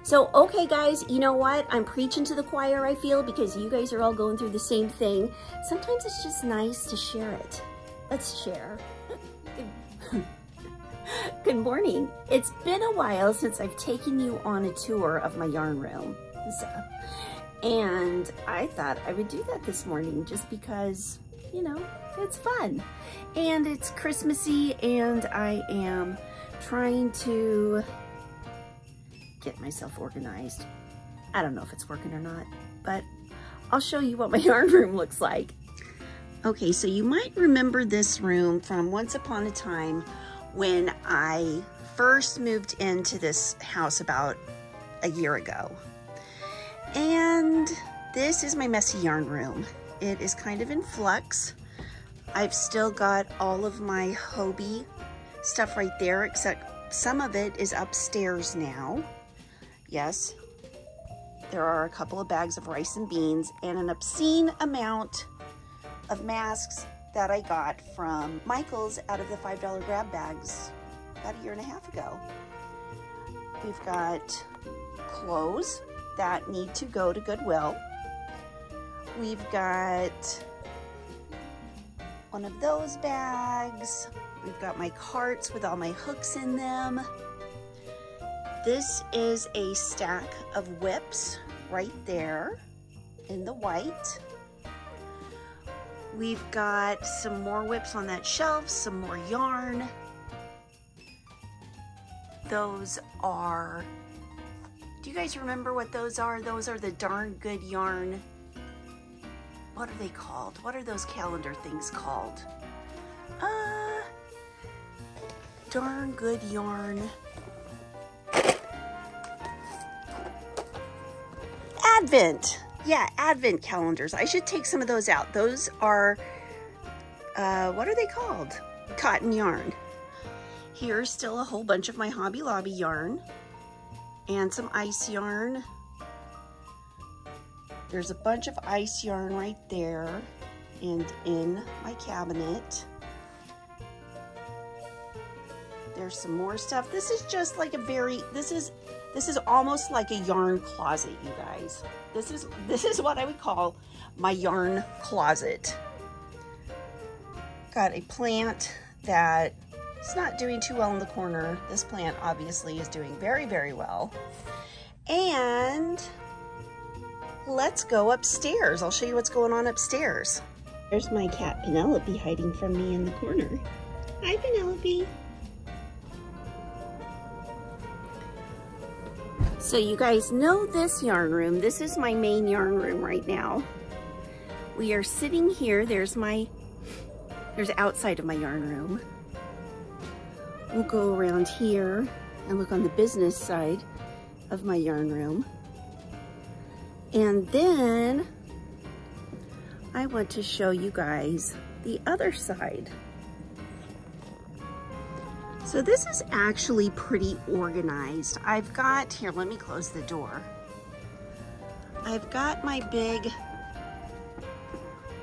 So, okay guys, you know what? I'm preaching to the choir, I feel, because you guys are all going through the same thing. Sometimes it's just nice to share it. Let's share. Good morning. It's been a while since I've taken you on a tour of my yarn room. And I thought I would do that this morning just because, you know, it's fun. And it's Christmassy and I am trying to get myself organized. I don't know if it's working or not, but I'll show you what my yarn room looks like. Okay, so you might remember this room from once upon a time when I first moved into this house about a year ago. And this is my messy yarn room. It is kind of in flux. I've still got all of my Hobie stuff right there, except some of it is upstairs now. Yes, there are a couple of bags of rice and beans and an obscene amount of masks that I got from Michael's out of the $5 grab bags about a year and a half ago. We've got clothes that need to go to Goodwill. We've got one of those bags. We've got my carts with all my hooks in them. This is a stack of whips right there in the white. We've got some more whips on that shelf, some more yarn. Those are, do you guys remember what those are? Those are the Darn Good Yarn. What are they called? What are those calendar things called? Darn Good Yarn. Advent. Yeah, Advent calendars. I should take some of those out. Those are, what are they called? Cotton yarn. Here's still a whole bunch of my Hobby Lobby yarn and some ice yarn. There's a bunch of ice yarn right there and in my cabinet. There's some more stuff. This is just like a very, this is almost like a yarn closet, you guys. This is what I would call my yarn closet. Got a plant that is not doing too well in the corner. This plant obviously is doing very, very well. And let's go upstairs. I'll show you what's going on upstairs. There's my cat Penelope hiding from me in the corner. Hi, Penelope. So you guys know this yarn room. This is my main yarn room right now. We are sitting here. There's outside of my yarn room. We'll go around here and look on the business side of my yarn room. And then I want to show you guys the other side. So this is actually pretty organized. I've got, here, let me close the door. I've got my big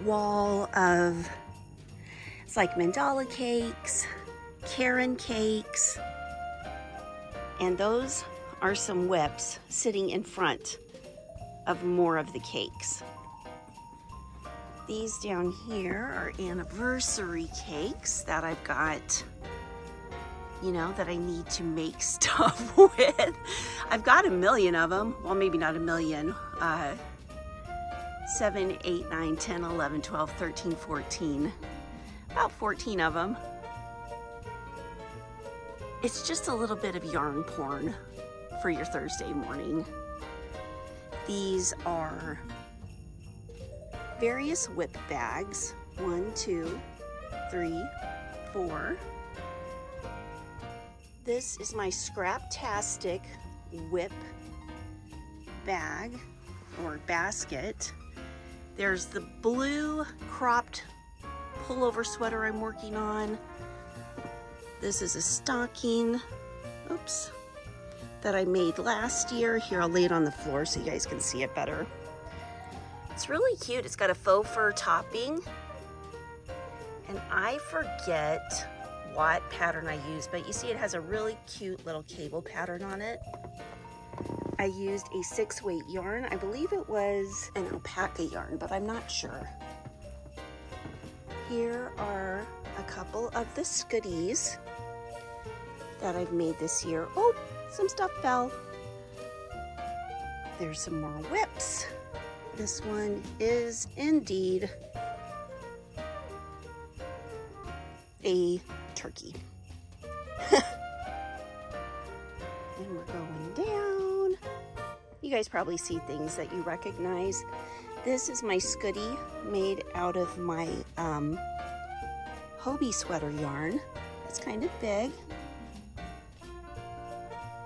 wall of, it's like mandala cakes, Karen cakes, and those are some whips sitting in front of more of the cakes. These down here are anniversary cakes that I've got, you know, that I need to make stuff with. I've got a million of them. Well, maybe not a million. 7, 8, 9, 10, 11, 12, 13, 14. About 14 of them. It's just a little bit of yarn porn for your Thursday morning. These are various whip bags. 1, 2, 3, 4. This is my Scraptastic whip bag or basket. There's the blue cropped pullover sweater I'm working on. This is a stocking, oops, that I made last year. Here, I'll lay it on the floor so you guys can see it better. It's really cute. It's got a faux fur topping. And I forget what pattern I use, but you see it has a really cute little cable pattern on it. I used a 6-weight yarn. I believe it was an alpaca yarn, but I'm not sure. Here are a couple of the Scooties that I've made this year. Oh, some stuff fell. There's some more whips. This one is indeed a turkey. And we're going down. You guys probably see things that you recognize. This is my Scootie made out of my Hobie sweater yarn. It's kind of big.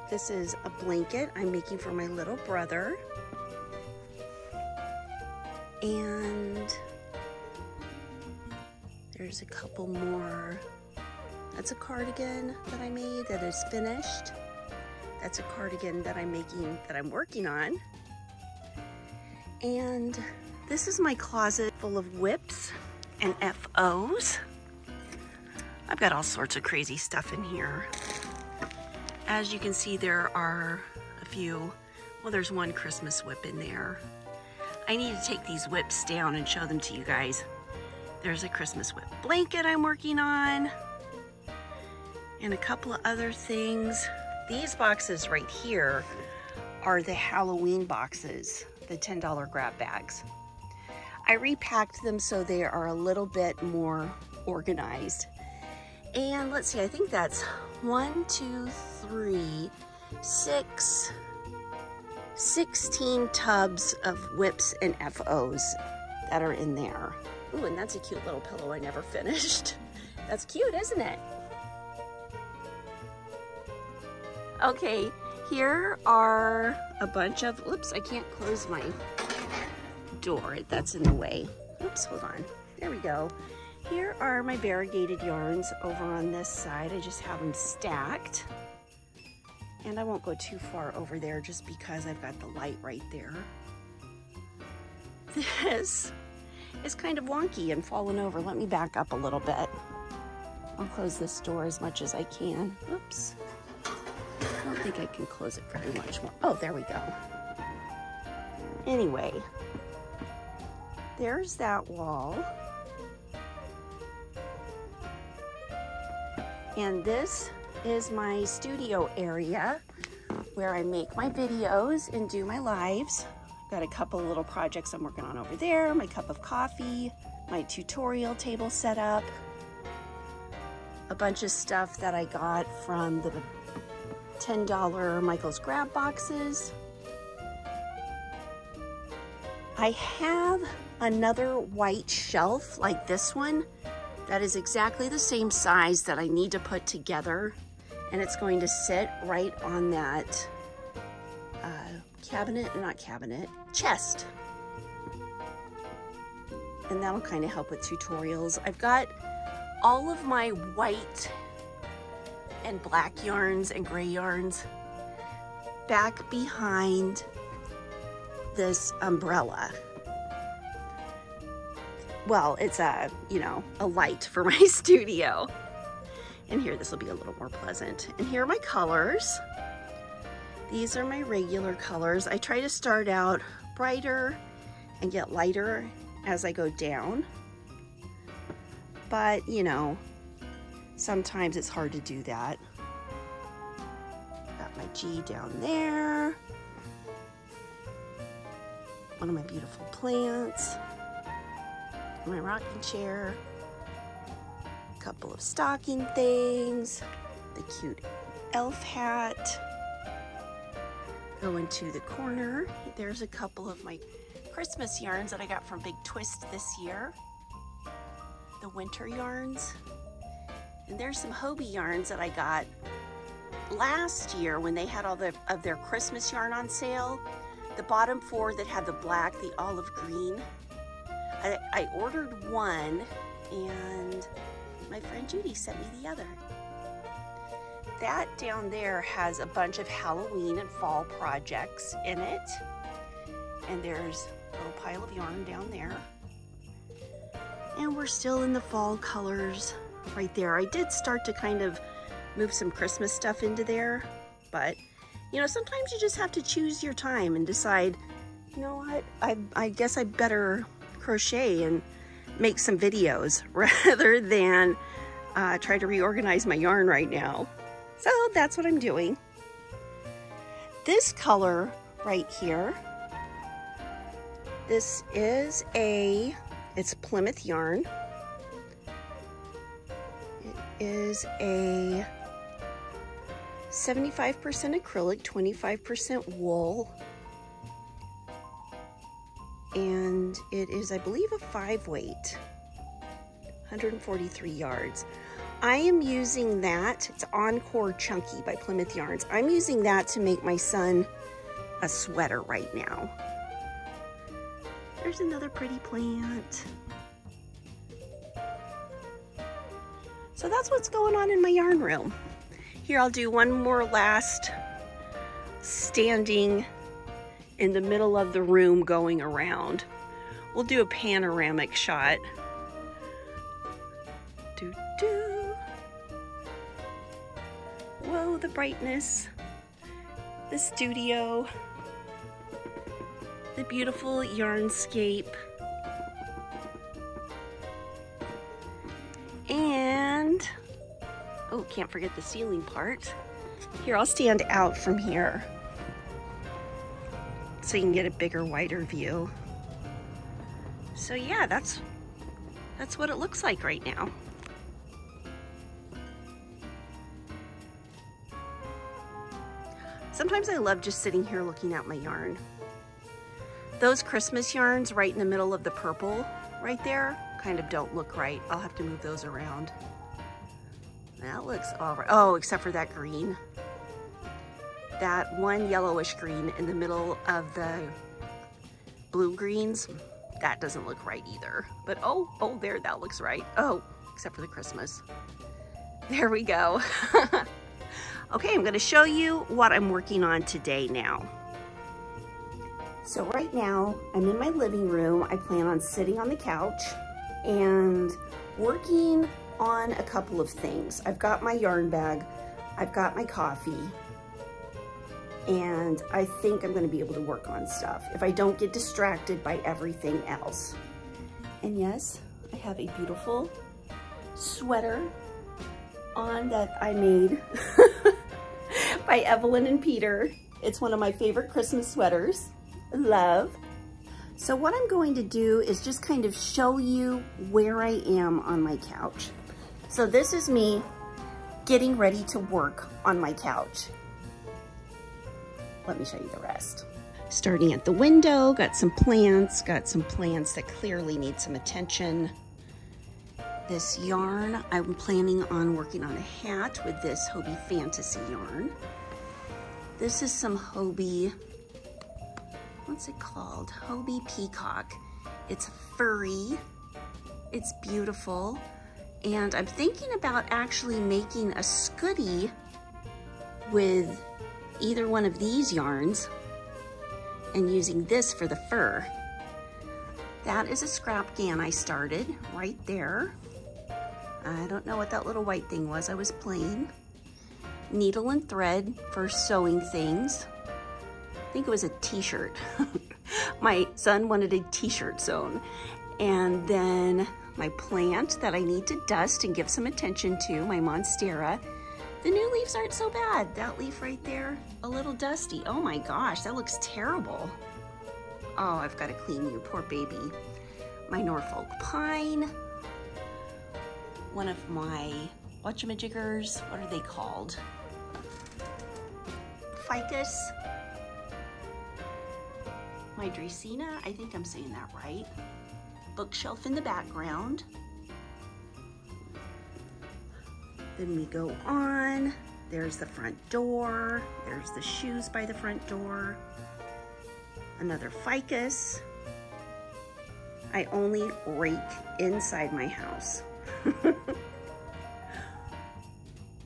This is a blanket I'm making for my little brother. And there's a couple more. That's a cardigan that I made that is finished. That's a cardigan that I'm making, that I'm working on. And this is my closet full of whips and FOs. I've got all sorts of crazy stuff in here. As you can see, there are a few, well, there's one Christmas whip in there. I need to take these whips down and show them to you guys. There's a Christmas whip blanket I'm working on, and a couple of other things. These boxes right here are the Halloween boxes, the $10 grab bags. I repacked them so they are a little bit more organized. And let's see, I think that's 1, 2, 3, 6, 16 tubs of whips and FOs that are in there. Ooh, and that's a cute little pillow I never finished. That's cute, isn't it? Okay, here are a bunch of, oops, I can't close my door. That's in the way. Oops, hold on. There we go. Here are my variegated yarns over on this side. I just have them stacked. And I won't go too far over there just because I've got the light right there. This is kind of wonky and fallen over. Let me back up a little bit. I'll close this door as much as I can. Oops. I don't think I can close it very much more. Oh, there we go. Anyway, there's that wall. And this is my studio area where I make my videos and do my lives. Got a couple of little projects I'm working on over there, my cup of coffee, my tutorial table set up, a bunch of stuff that I got from the $10 Michael's Grab boxes. I have another white shelf like this one that is exactly the same size that I need to put together, and it's going to sit right on that chest. And that'll kind of help with tutorials. I've got all of my white and black yarns and gray yarns back behind this umbrella. Well, it's a light for my studio. And here, this will be a little more pleasant. And here are my colors. These are my regular colors. I try to start out brighter and get lighter as I go down. But, sometimes it's hard to do that. Got my G down there. One of my beautiful plants. My rocking chair. A couple of stocking things. The cute elf hat. Go into the corner. There's a couple of my Christmas yarns that I got from Big Twist this year. The winter yarns. And there's some Hobie yarns that I got last year when they had all of their Christmas yarn on sale. The bottom 4 that had the black, the olive green. I ordered one, and my friend Judy sent me the other. That down there has a bunch of Halloween and fall projects in it. And there's a little pile of yarn down there. And we're still in the fall colors right there. I did start to kind of move some Christmas stuff into there, but You know, sometimes you just have to choose your time and decide, you know what, I guess I better crochet and make some videos rather than try to reorganize my yarn right now. So that's what I'm doing. This color right here, this is it's Plymouth yarn. It is a 75% acrylic, 25% wool. And it is, I believe, a 5-weight, 143 yards. I am using that, it's Encore Chunky by Plymouth Yarns. I'm using that to make my son a sweater right now. There's another pretty plant. So that's what's going on in my yarn room. Here, I'll do one more last standing in the middle of the room going around. We'll do a panoramic shot. Whoa, the brightness, the studio, the beautiful yarnscape, and oh, can't forget the ceiling part. Here, I'll stand out from here so you can get a bigger, wider view. So yeah, that's what it looks like right now. Sometimes I love just sitting here looking at my yarn. Those Christmas yarns right in the middle of the purple right there kind of don't look right. I'll have to move those around. That looks all right. Oh, except for that green. That one yellowish green in the middle of the blue greens, that doesn't look right either. But oh, there, that looks right. Oh, except for the Christmas. There we go. Okay, I'm gonna show you what I'm working on today now. So right now, I'm in my living room. I plan on sitting on the couch and working on a couple of things. I've got my yarn bag, I've got my coffee, and I think I'm gonna be able to work on stuff if I don't get distracted by everything else. And yes, I have a beautiful sweater on that I made by Evelyn and Peter. It's one of my favorite Christmas sweaters. Love. So what I'm going to do is just kind of show you where I am on my couch. So this is me getting ready to work on my couch. Let me show you the rest. Starting at the window, got some plants that clearly need some attention. This yarn, I'm planning on working on a hat with this Hobie Fantasy yarn. This is some Hobie, what's it called? Hobie Peacock. It's furry, it's beautiful, and I'm thinking about actually making a scootie with either one of these yarns and using this for the fur. That is a scrap GAN I started right there. I don't know what that little white thing was I was playing. Needle and thread for sewing things. I think it was a t-shirt. My son wanted a t-shirt sewn. And then my plant that I need to dust and give some attention to, my Monstera. The new leaves aren't so bad. That leaf right there, a little dusty. Oh my gosh, that looks terrible. Oh, I've got to clean you, poor baby. My Norfolk pine. One of my whatchamajiggers, what are they called? Ficus. My Dracaena, I think I'm saying that right. Bookshelf in the background. Then we go on. There's the front door. There's the shoes by the front door. Another ficus. I only rake inside my house.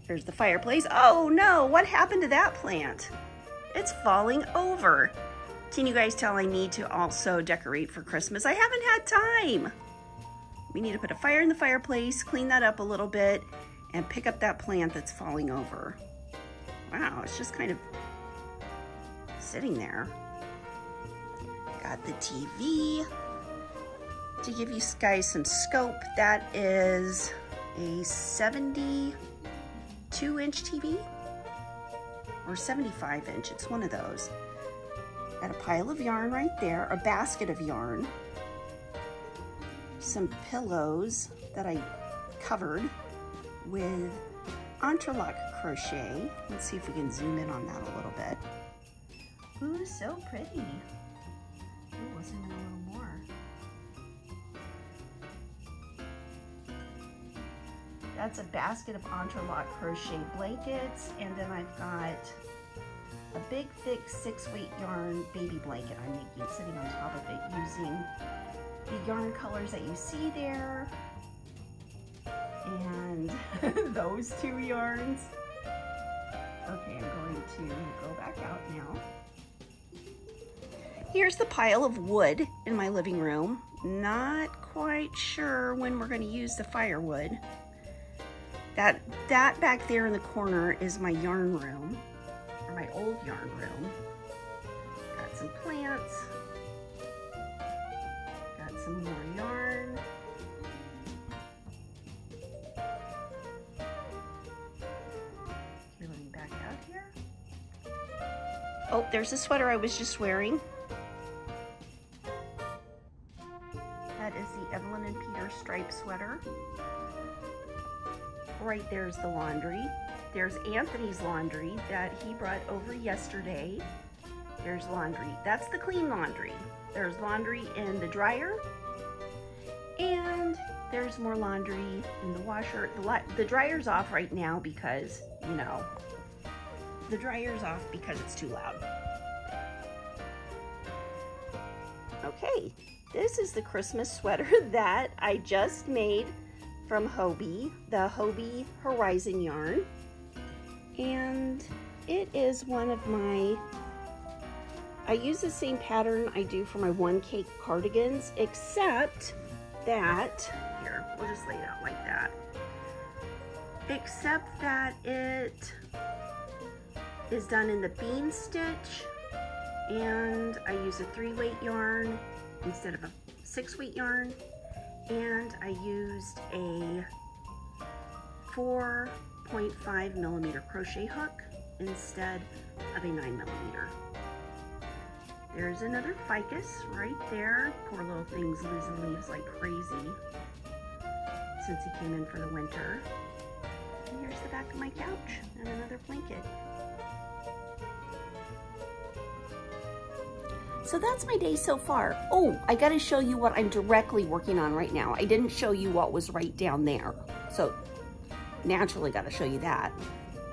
There's the fireplace. Oh no, what happened to that plant? It's falling over. Can you guys tell I need to also decorate for Christmas? I haven't had time. We need to put a fire in the fireplace, clean that up a little bit, and pick up that plant that's falling over. Wow, it's just kind of sitting there. Got the TV to give you guys some scope. That is a 72-inch TV or 75-inch. It's one of those. Got a pile of yarn right there, a basket of yarn, some pillows that I covered with interlock crochet. Let's see if we can zoom in on that a little bit. Ooh, so pretty. Ooh, we'll zoom in a little more. That's a basket of interlock crochet blankets, and then I've got a big, thick 6-weight yarn baby blanket I'm making, sitting on top of it using the yarn colors that you see there, and those 2 yarns. Okay, I'm going to go back out now. Here's the pile of wood in my living room. Not quite sure when we're going to use the firewood. That back there in the corner is my yarn room, or my old yarn room. Got some plants. Got some more yarn. Okay, let me back out here. Oh, there's a sweater I was just wearing. That is the Evelyn and Peter striped sweater. Right there's the laundry. There's Anthony's laundry that he brought over yesterday. There's laundry. That's the clean laundry. There's laundry in the dryer, and there's more laundry in the washer. The dryer's off right now because, you know, the dryer's off because it's too loud. Okay, this is the Christmas sweater that I just made from Hobie, the Hobie Horizon yarn. And it is one of my, I use the same pattern I do for my one cake cardigans, except that, here, we'll just lay it out like that. Except that it is done in the bean stitch, and I use a 3-weight yarn instead of a 6-weight yarn. And I used a 4.5 millimeter crochet hook instead of a 9mm. There's another ficus right there. Poor little thing's losing leaves like crazy since he came in for the winter. And here's the back of my couch and another blanket. So that's my day so far. Oh, I gotta show you what I'm directly working on right now. I didn't show you what was right down there. So naturally gotta show you that.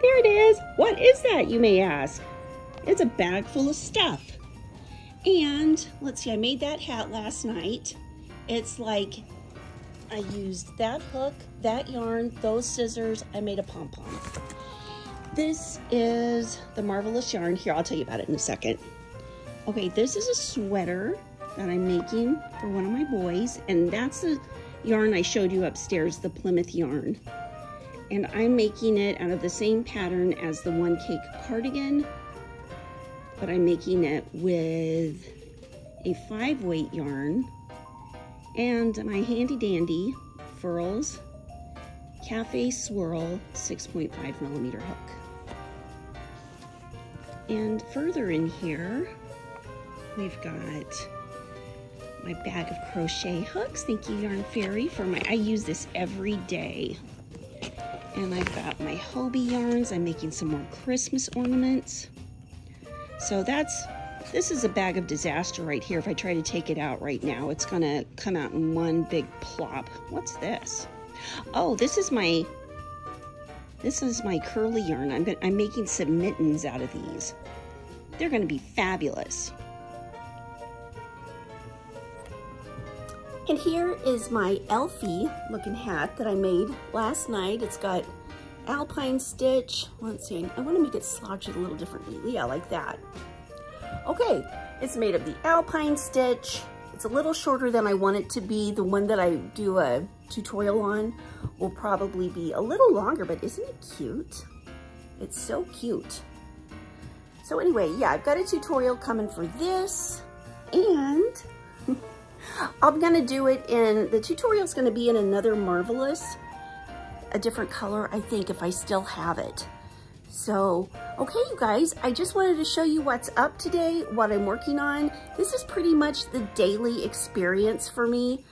There it is. What is that, you may ask? It's a bag full of stuff. And let's see, I made that hat last night. It's like, I used that hook, that yarn, those scissors, I made a pom-pom. This is the Marvelous yarn. Here, I'll tell you about it in a second. Okay, this is a sweater that I'm making for one of my boys, and that's the yarn I showed you upstairs, the Plymouth yarn. And I'm making it out of the same pattern as the one cake cardigan, but I'm making it with a 5-weight yarn and my handy dandy Furls Cafe Swirl 6.5mm hook. And further in here, we've got my bag of crochet hooks. Thank you, Yarn Fairy, for my, I use this every day. And I've got my Hobie yarns. I'm making some more Christmas ornaments. So this is a bag of disaster right here. If I try to take it out right now, it's gonna come out in one big plop. What's this? Oh, this is my curly yarn. I'm making some mittens out of these. They're gonna be fabulous. And here is my Elfie looking hat that I made last night. It's got alpine stitch. Let's see, I want to make it slouched a little differently. Yeah, like that. Okay, it's made of the alpine stitch. It's a little shorter than I want it to be. The one that I do a tutorial on will probably be a little longer, but isn't it cute? It's so cute. So anyway, yeah, I've got a tutorial coming for this, and I'm gonna do it in, the tutorial's gonna be in another Marvelous, a different color, I think, if I still have it. So, okay, you guys, I just wanted to show you what's up today, what I'm working on. This is pretty much the daily experience for me,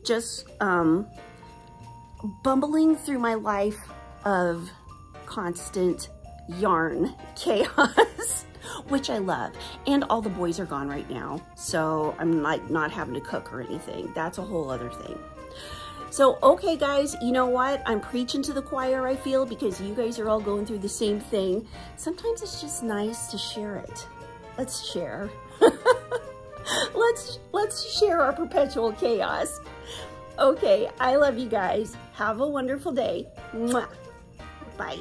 just bumbling through my life of constant yarn chaos, which I love. And all the boys are gone right now, so I'm like not having to cook or anything. That's a whole other thing. So, okay guys, you know what? I'm preaching to the choir, I feel, because you guys are all going through the same thing. Sometimes it's just nice to share it. Let's share. Let's share our perpetual chaos. Okay, I love you guys. Have a wonderful day. Mwah. Bye.